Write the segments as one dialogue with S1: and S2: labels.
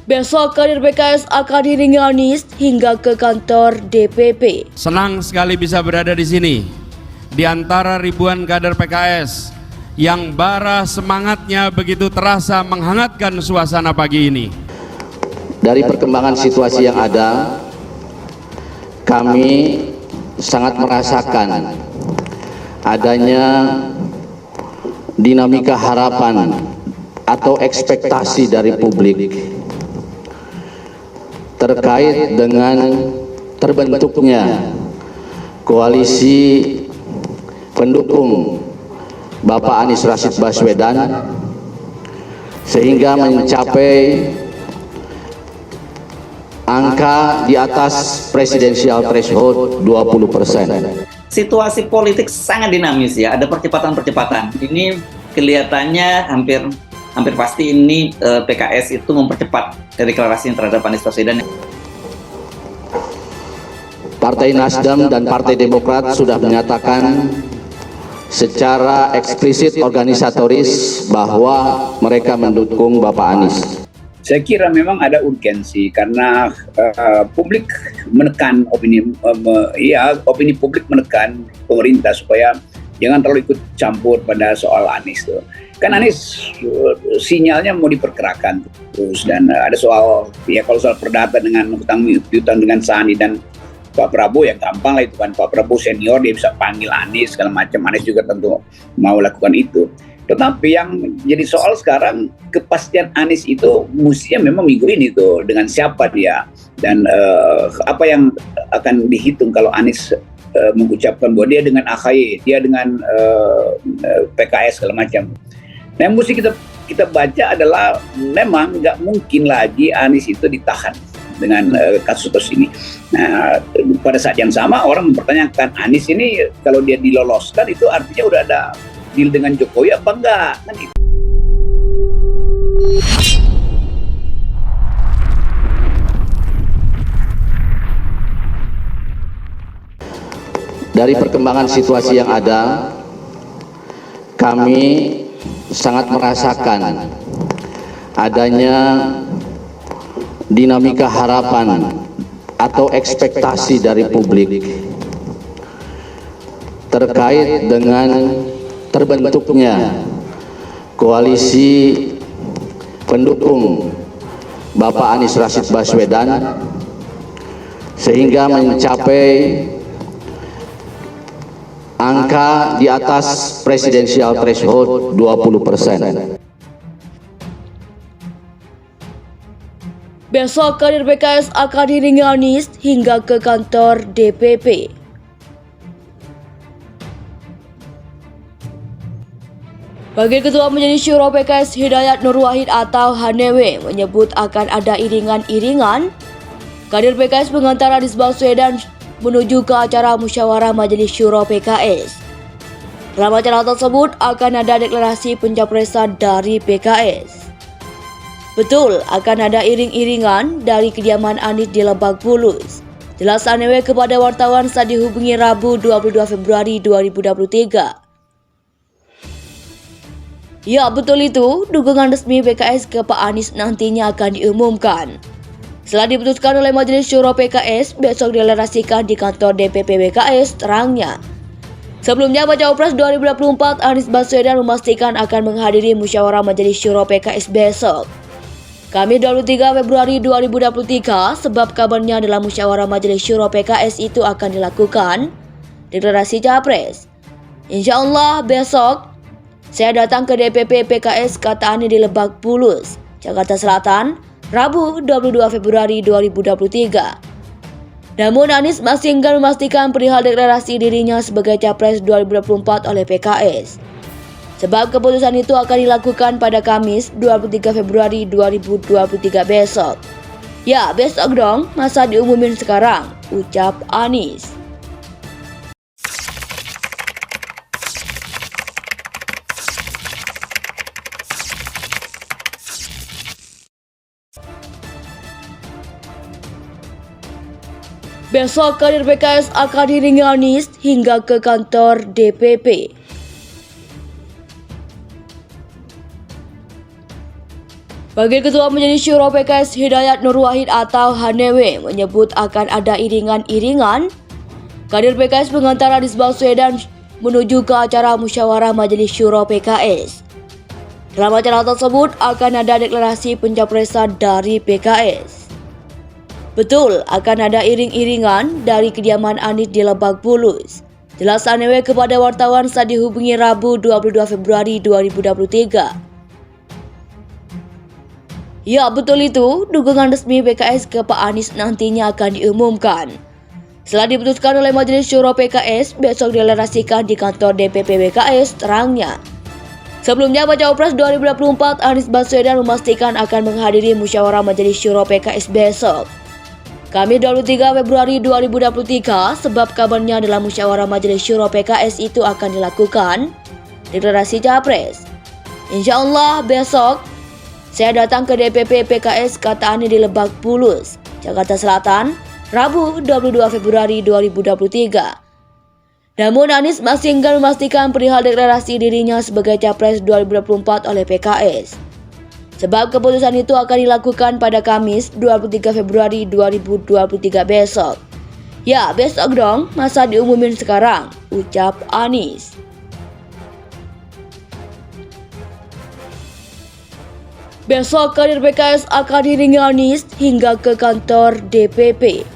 S1: Besok kader PKS akan diiringi Anies hingga ke kantor DPP.
S2: Senang sekali bisa berada di sini, di antara ribuan kader PKS yang bara semangatnya begitu terasa menghangatkan suasana pagi ini.
S3: Dari perkembangan situasi yang ada, kami sangat merasakan adanya dinamika harapan atau ekspektasi dari publik terkait dengan terbentuknya koalisi pendukung Bapak Anies Rashid Baswedan sehingga mencapai angka di atas presidensial threshold 20%.
S4: Situasi politik sangat dinamis ya, ada percepatan-percepatan. Ini kelihatannya hampir pasti ini PKS itu mempercepat deklarasi terhadap Anies Baswedan.
S3: Partai Nasdem dan Partai Demokrat sudah menyatakan secara eksplisit organisatoris bahwa mereka mendukung Bapak Anies.
S5: Saya kira memang ada urgensi karena publik menekan opini publik menekan pemerintah supaya jangan terlalu ikut campur pada soal Anies tuh. Kan Anies sinyalnya mau diperkerakan terus, dan ada soal ya kalau soal perdata dengan hutang dengan Sani dan Pak Prabowo ya gampang lah itu kan, Pak Prabowo senior dia bisa panggil Anies segala macam, Anies juga tentu mau lakukan itu. Tetapi yang jadi soal sekarang kepastian Anies itu mestinya memang minggu ini tuh dengan siapa dia dan apa yang akan dihitung kalau Anies mengucapkan bahwa dia dengan AHY, dia dengan PKS segala macam. Nah, yang mesti kita baca adalah memang nggak mungkin lagi Anies itu ditahan dengan kasus ini. Nah, pada saat yang sama orang mempertanyakan Anies ini kalau dia diloloskan itu artinya udah ada deal dengan Jokowi apa enggak? Kan itu.
S3: Dari perkembangan situasi yang ada, kami sangat merasakan adanya dinamika harapan atau ekspektasi dari publik terkait dengan terbentuknya koalisi pendukung Bapak Anies Rashid Baswedan sehingga mencapai angka di atas presidensial threshold 20%.
S1: Besok kader PKS akan diiringi Anies hingga ke kantor DPP. Wakil Ketua Majelis Syuro PKS Hidayat Nur Wahid atau Hanewe menyebut akan ada iringan-iringan kader PKS mengantar Anies Baswedan menuju ke acara musyawarah Majelis Syuro PKS. Dalam acara tersebut akan ada deklarasi pencapresan dari PKS. Betul, akan ada iring-iringan dari kediaman Anies di Lebak Bulus. Jelas Hanewe kepada wartawan saat dihubungi Rabu 22 Februari 2023. Ya, betul itu, dukungan resmi PKS ke Pak Anies nantinya akan diumumkan. Setelah diputuskan oleh Majelis Syuro PKS, besok dideklarasikan di kantor DPP PKS, terangnya. Sebelumnya, Baca Pres 2024 Anies Baswedan memastikan akan menghadiri musyawarah Majelis Syuro PKS besok. Kamis 23 Februari 2023, sebab kabarnya dalam musyawarah Majelis Syuro PKS itu akan dilakukan deklarasi Capres. Insya Allah besok saya datang ke DPP PKS, kata Anies di Lebak Bulus, Jakarta Selatan, Rabu 22 Februari 2023. Namun Anies masih enggan memastikan perihal deklarasi dirinya sebagai Capres 2024 oleh PKS. Sebab keputusan itu akan dilakukan pada Kamis 23 Februari 2023 besok. Ya, besok dong, masa diumumin sekarang, ucap Anies. Besok kader PKS akan diiringi Anies hingga ke kantor DPP. Wakil Ketua Majelis Syuro PKS Hidayat Nur Wahid atau Hanewe menyebut akan ada iringan-iringan kader PKS mengantar Anies Baswedan menuju ke acara musyawarah Majelis Syuro PKS. Dalam acara tersebut akan ada deklarasi pencapresan dari PKS. Betul, akan ada iring-iringan dari kediaman Anies di Lebak Bulus. Jelas Hanewe kepada wartawan saat dihubungi Rabu 22 Februari 2023. Ya, betul itu, dukungan resmi PKS ke Pak Anies nantinya akan diumumkan. Setelah diputuskan oleh Majelis Syuro PKS, besok dilerasikan di kantor DPP PKS, terangnya. Sebelumnya, Baca Pres 2024, Anies Baswedan memastikan akan menghadiri musyawarah Majelis Syuro PKS besok. Kamis 23 Februari 2023, sebab kabarnya dalam musyawarah Majelis Syuro PKS itu akan dilakukan deklarasi Capres. Insya Allah besok saya datang ke DPP PKS, kata Anies di Lebak Bulus, Jakarta Selatan, Rabu 22 Februari 2023. Namun Anies masih enggan memastikan perihal deklarasi dirinya sebagai Capres 2024 oleh PKS. Sebab keputusan itu akan dilakukan pada Kamis 23 Februari 2023 besok. Ya, besok dong, masa diumumin sekarang, ucap Anies. Besok kader PKS akan diiringi Anies hingga ke kantor DPP.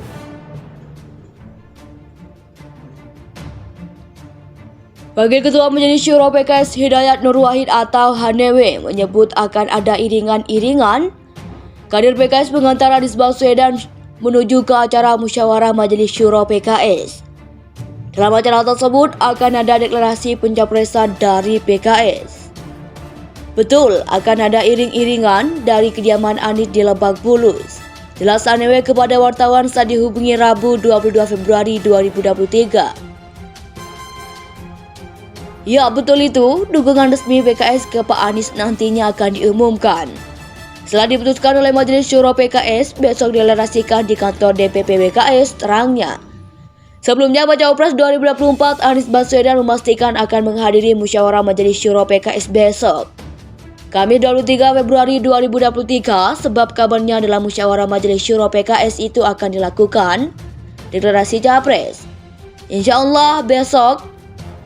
S1: Wakil Ketua Majelis Syuro PKS Hidayat Nur Wahid atau Hanewe menyebut akan ada iringan-iringan kader PKS mengantar Anies Baswedan menuju ke acara musyawarah Majelis Syuro PKS. Dalam acara tersebut akan ada deklarasi pencapresan dari PKS. Betul, akan ada iring-iringan dari kediaman Anies di Lebak Bulus. Jelas Hanewe kepada wartawan saat dihubungi Rabu 22 Februari 2023. Ya, betul itu, dukungan resmi PKS ke Pak Anies nantinya akan diumumkan. Setelah diputuskan oleh Majelis Syuro PKS, besok dilerasikan di kantor DPP PKS, terangnya. Sebelumnya, Baca Pres 2024, Anies Baswedan memastikan akan menghadiri musyawarah Majelis Syuro PKS besok. Kamis 23 Februari 2023, sebab kabarnya dalam musyawarah Majelis Syuro PKS itu akan dilakukan deklarasi Capres. Insya Allah besok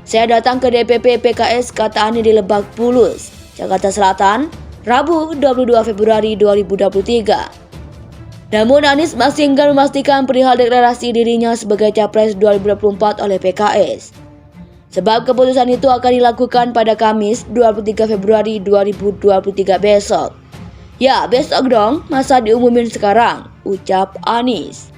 S1: saya datang ke DPP PKS, kata Anies di Lebak Bulus, Jakarta Selatan, Rabu 22 Februari 2023. Namun Anies masih enggan memastikan perihal deklarasi dirinya sebagai Capres 2024 oleh PKS. Sebab keputusan itu akan dilakukan pada Kamis 23 Februari 2023 besok. Ya, besok dong, masa diumumin sekarang, ucap Anies.